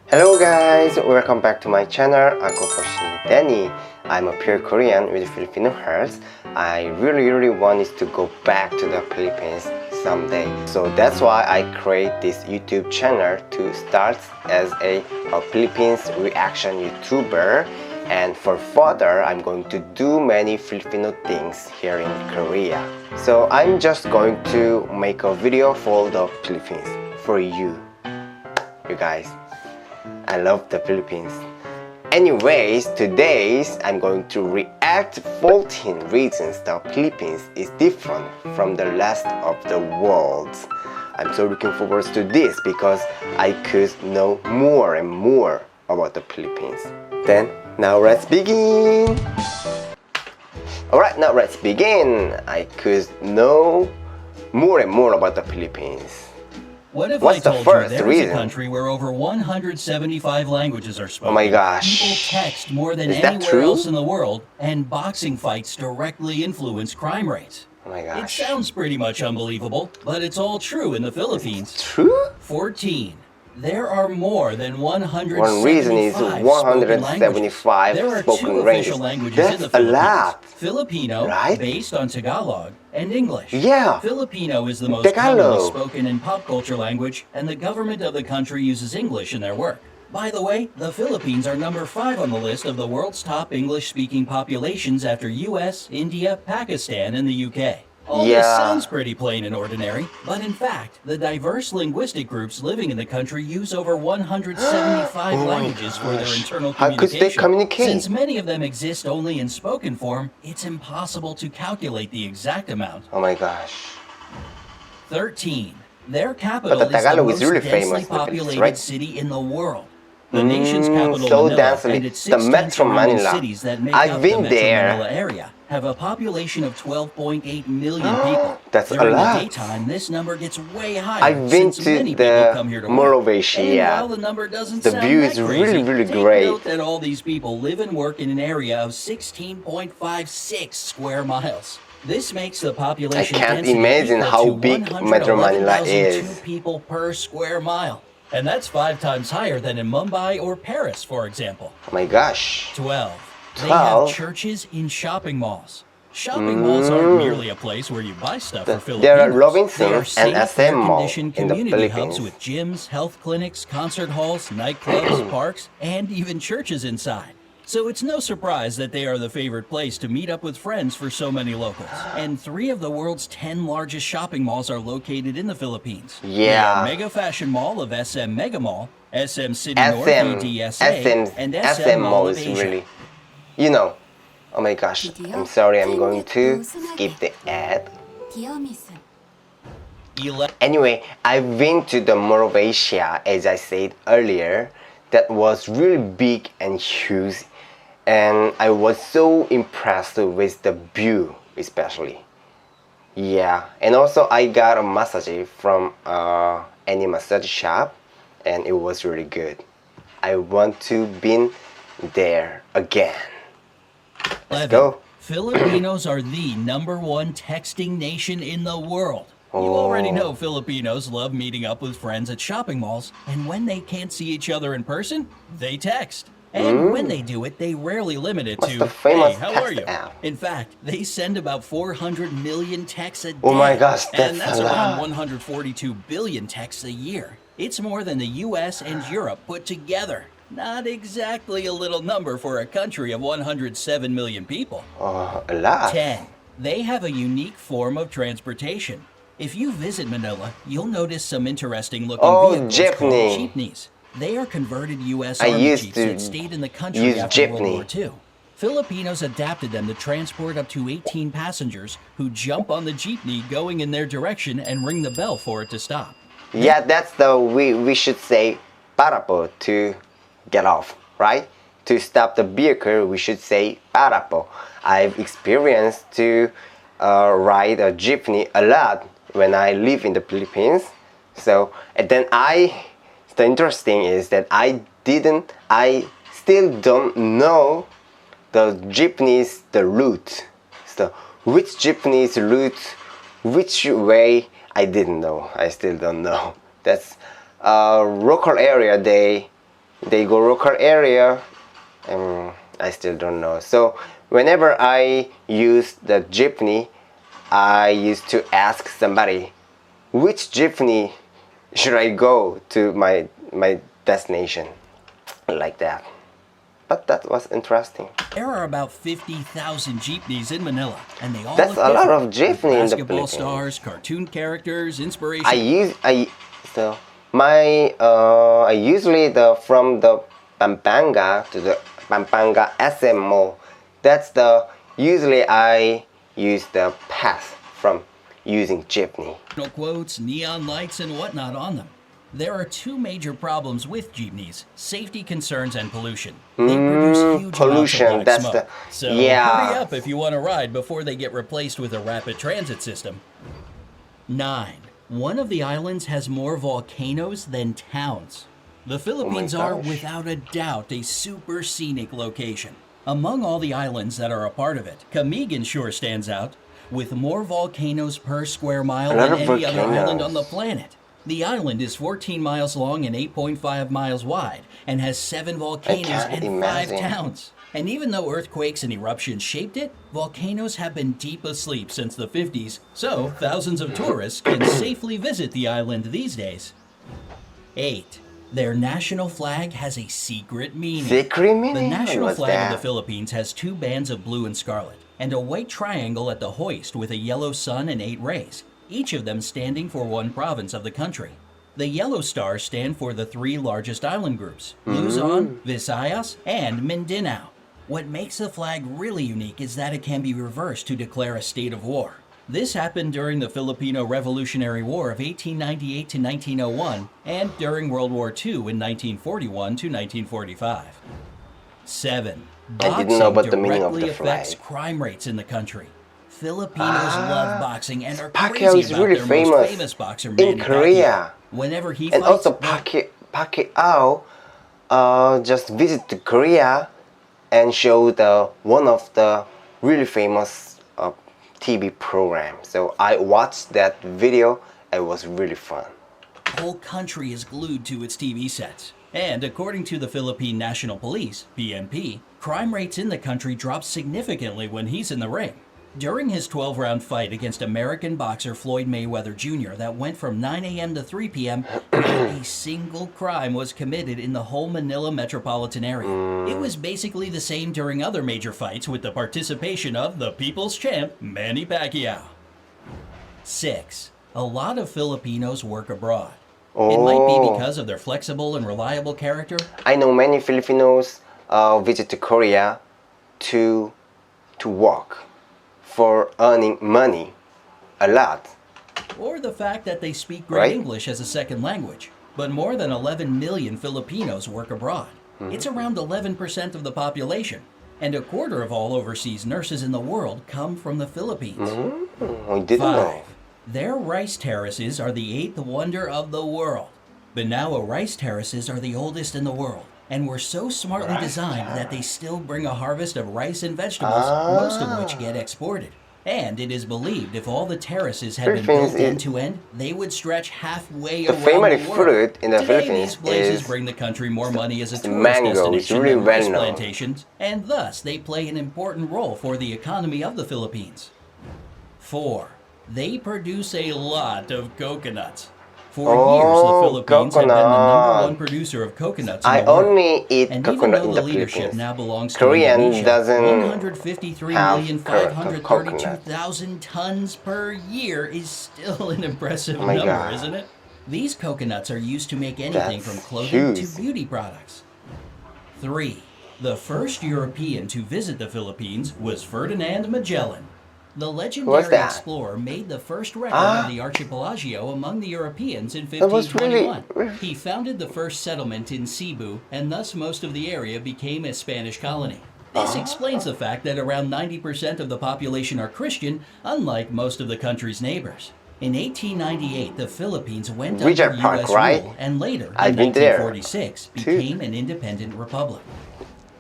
Hello guys, welcome back to my channel. Ako po si Danny. I'm a pure Korean with Filipino hearts. I really want to go back to the Philippines someday. So that's why I create this YouTube channel to start as a Philippines reaction YouTuber. And for further, I'm going to do many Filipino things here in Korea. So I'm just going to make a video for the Philippines, for you guys. I love the Philippines. Anyways, today I'm going to react 14 reasons the Philippines is different from the rest of the world. I'm so looking forward to this because I could know more and more about the Philippines. Then, now let's begin! Alright, now let's begin! I could know more and more about the Philippines. What if What's I the told you first there is reason? a country where over 175 languages are spoken? Oh my gosh. People text more than Is that anywhere true? else in the world, and boxing fights directly influence crime rates. Oh my It gosh. sounds pretty much unbelievable, but it's all true in the Philippines. True? 14. There are more than 175 One reason is 175 There are spoken two official languages in That's the a Philippines. lot. Filipino, Right? based on Tagalog, and English. Yeah. Filipino is the most Tagalog. commonly spoken in pop culture language, and the government of the country uses English in their work. By the way, the Philippines are number 5 on the list of the world's top English-speaking populations after US, India, Pakistan, and the UK. All this Yeah. sounds pretty plain and ordinary, but in fact, the diverse linguistic groups living in the country use over 175 Oh my languages for their gosh. internal How could communication. they communicate? Since many of them exist only in spoken form, it's impossible to calculate the exact amount. Oh my gosh. 13. Their capital But the Tagalog is is the most really densely famous in the Philippines, populated right? city in the world. The nation's capital, so Manila, densely. and its The 16 Metro surrounding Manila. cities that make I've up been the Metro there. Manila area have a population of 12.8 million people. That's a During lot. the daytime, this number gets way higher. I've been since to many the people come here to work. Morovescia. And while the number doesn't The sound view that is crazy, really take great. note that all these people live and work in an area of 16.56 square miles. This makes the population I can't density imagine equal how to big Metro Manila 111,002 is. people per square mile. And that's 5 times higher than in Mumbai or Paris, for example. Oh my gosh. 12. They have 12? churches in shopping malls. Shopping malls aren't merely a place where you buy stuff for Filipinos. There are Robinsons They are and safe, SM Mall air-conditioned in the community hubs Philippines. with gyms, health clinics, concert halls, nightclubs, parks, and even churches inside. So it's no surprise that they are the favorite place to meet up with friends for so many locals. And 3 of the world's 10 largest shopping malls are located in the Philippines. Yeah. The Mega Fashion Mall of SM Mega Mall, SM City North SM, EDSA, and SM Mall of is Asia. really, you know, oh my gosh, I'm sorry, I'm going to skip the ad. Anyway, I've been to the Morovescia, as I said earlier, that was really big and huge, and I was so impressed with the view, especially. Yeah, and also I got a massage from any massage shop, and it was really good. I want to be there again. Let's 11. go. Filipinos are the #1 texting nation in the world. You already know Filipinos love meeting up with friends at shopping malls, and when they can't see each other in person, they text. And when they do it, they rarely limit it What's to, the famous hey, how are text you? app? In fact, they send about 400 million texts a day. Oh my gosh, and that's that's a around lot. 142 billion texts a year. It's more than the US and Europe put together. Not exactly a little number for a country of 107 million people. A lot. 10. They have a unique form of transportation. If you visit Manila, you'll notice some interesting looking vehicles called jeepneys. They are converted U.S. I Army used jeeps to that stayed in the country use after jeepney. World War II. Filipinos adapted them to transport up to 18 passengers who jump on the jeepney going in their direction and ring the bell for it to stop. Yeah, that's the we should say para po to get off, right? To stop the vehicle, we should say para po. I've experienced to ride a jeepney a lot when I live in the Philippines. So, and then the interesting is that I still don't know the jeepney's the route. So, which jeepney's route, which way, I didn't know. I still don't know. That's local area. They they go local area. I still don't know. So whenever I use the jeepney, I used to ask somebody, which jeepney should I go to my destination, like that. But that was interesting. There are about 50,000 jeepneys in Manila, and they all That's look a lot different, of jeepney with in the basketball Philippines. stars, cartoon characters, inspiration. I usually from the Pampanga to the Pampanga SM Mall. That's usually I use the path from using jeepney. Quotes, neon lights, and whatnot on them. There are two major problems with jeepneys: safety concerns and pollution. They produce huge pollution, amounts of black that's smoke. the- So yeah. hurry up if you want to ride before they get replaced with a rapid transit system. 9. One of the islands has more volcanoes than towns. The Philippines are, gosh. without a doubt, a super scenic location. Among all the islands that are a part of it, Camigan sure stands out, with more volcanoes per square mile A lot than of any other volcanoes. island on the planet. The island is 14 miles long and 8.5 miles wide, and has 7 volcanoes can't and 5 imagine. towns. And even though earthquakes and eruptions shaped it, volcanoes have been deep asleep since the 50s, so thousands of tourists can safely visit the island these days. 8. Their national flag has a secret meaning. Secret meaning? The national What's flag of that? the Philippines has 2 bands of blue and scarlet, and a white triangle at the hoist with a yellow sun and 8 rays, each of them standing for one province of the country. The yellow stars stand for the 3 largest island groups: Luzon, Visayas, and Mindanao. What makes the flag really unique is that it can be reversed to declare a state of war. This happened during the Filipino Revolutionary War of 1898 to 1901 and during World War II in 1941 to 1945. 7. I didn't know about the meaning of directly the flag. affects crime rates in the country. Filipinos love boxing and are Pacquiao crazy is about really their famous most famous boxer, Manny in Korea. Pacquiao. Whenever he And fights, also Pacquiao just visit to Korea and show one of the really famous TV program. So I watched that video. It was really fun. the whole country is glued to its TV sets. And according to the Philippine National Police, PNP, crime rates in the country drop significantly when he's in the ring. During his 12-round fight against American boxer Floyd Mayweather Jr. that went from 9 a.m. to 3 p.m., not a single crime was committed in the whole Manila metropolitan area. It was basically the same during other major fights with the participation of the people's champ, Manny Pacquiao. 6. A lot of Filipinos work abroad. It might be because of their flexible and reliable character, I know many Filipinos visit to Korea to work for earning money a lot. or the fact that they speak great Right. English as a second language. But more than 11 million Filipinos work abroad. It's around 11% of the population, and a quarter of all overseas nurses in the world come from the Philippines. I didn't know. 5. Their rice terraces are the 8th wonder of the world. Banawa rice terraces are the oldest in the world, and were so smartly designed that they still bring a harvest of rice and vegetables, most of which get exported. And it is believed if all the terraces had been Philippines built is- end to end, they would stretch halfway The around famous the world. fruit in the Today, Philippines these places is bring the country more money as a tourist mango. It's destination really than rice well known. plantations, and thus they play an important role for the economy of the Philippines. 4. They produce a lot of coconuts. For years, the Philippines have been the coconut. #1 producer of coconuts in I the world. only eat And even coconut though in the the leadership Philippines. now belongs to Korean Indonesia, doesn't 153,532,000 tons per year is still an impressive my number, God. isn't it? These coconuts are used to make anything That's from clothing to huge. beauty products. 3. The first European to visit the Philippines was Ferdinand Magellan. The legendary that? explorer made the first record of the archipelago among the Europeans in That was 1521. He founded the first settlement in Cebu, and thus most of the area became a Spanish colony. This explains the fact that around 90% of the population are Christian, unlike most of the country's neighbors. In 1898, the Philippines went under Richard Park, U.S. right? rule, and later, I've in been there, 1946, too. became an independent republic.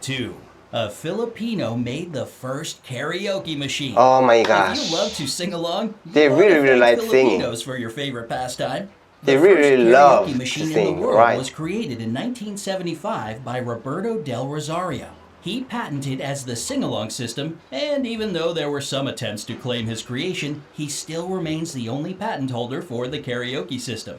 2. A Filipino made the first karaoke machine. Oh my If gosh. you love to sing along, They you ought to really thank like singing. Filipinos for your favorite pastime. They The really first love karaoke to machine in sing, the world right? was created in 1975 by Roberto Del Rosario. He patented as the sing-along system, and even though there were some attempts to claim his creation, he still remains the only patent holder for the karaoke system.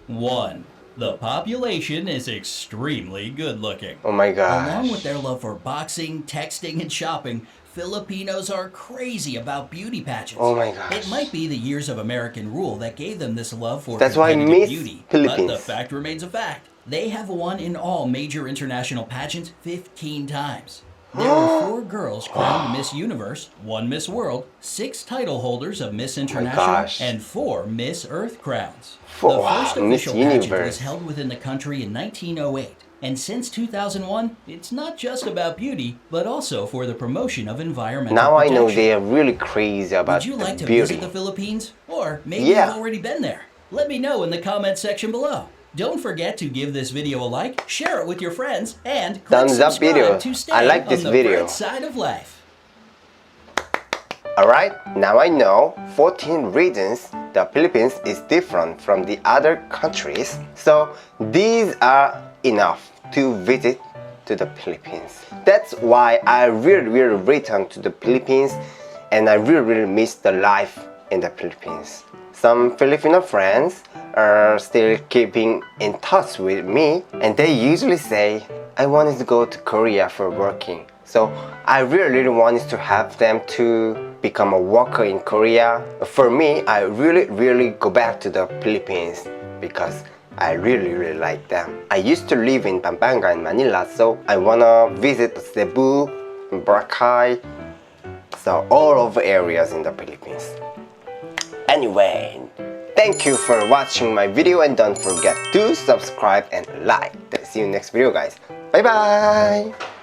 1. The population is extremely good-looking. Oh my Along with gosh. their love for boxing, texting, and shopping, Filipinos are crazy about beauty pageants. Oh my gosh. It might be the years of American rule that gave them this love for That's why I competitive miss beauty, Philippines. but the fact remains a fact. They have won in all major international pageants 15 times. There were 4 girls crowned Miss Universe, 1 Miss World, 6 title holders of Miss International, gosh. and 4 Miss Earth crowns. 4, The wow, first Miss official pageant Universe. was held within the country in 1908. And since 2001, it's not just about beauty, but also for the promotion of environmental Now I protection. know they are really crazy about Would you like to beauty. visit the Philippines? Or maybe Yeah. you've already been there? Let me know in the comment section below. Don't forget to give this video a like, share it with your friends, and click Thumbs up subscribe video. to stay I like this on the video. bright side of life. Alright, now I know 14 reasons the Philippines is different from the other countries. So these are enough to visit to the Philippines. That's why I really return to the Philippines, and I really miss the life in the Philippines. Some Filipino friends are still keeping in touch with me, and they usually say, I wanted to go to Korea for working. So I really wanted to have them to become a worker in Korea. For me, I really go back to the Philippines because I really like them. I used to live in Pampanga in Manila, so I wanna visit Cebu, Boracay, so all over areas in the Philippines. Anyway, thank you for watching my video, and don't forget to subscribe and like. See you next video, guys. Bye bye.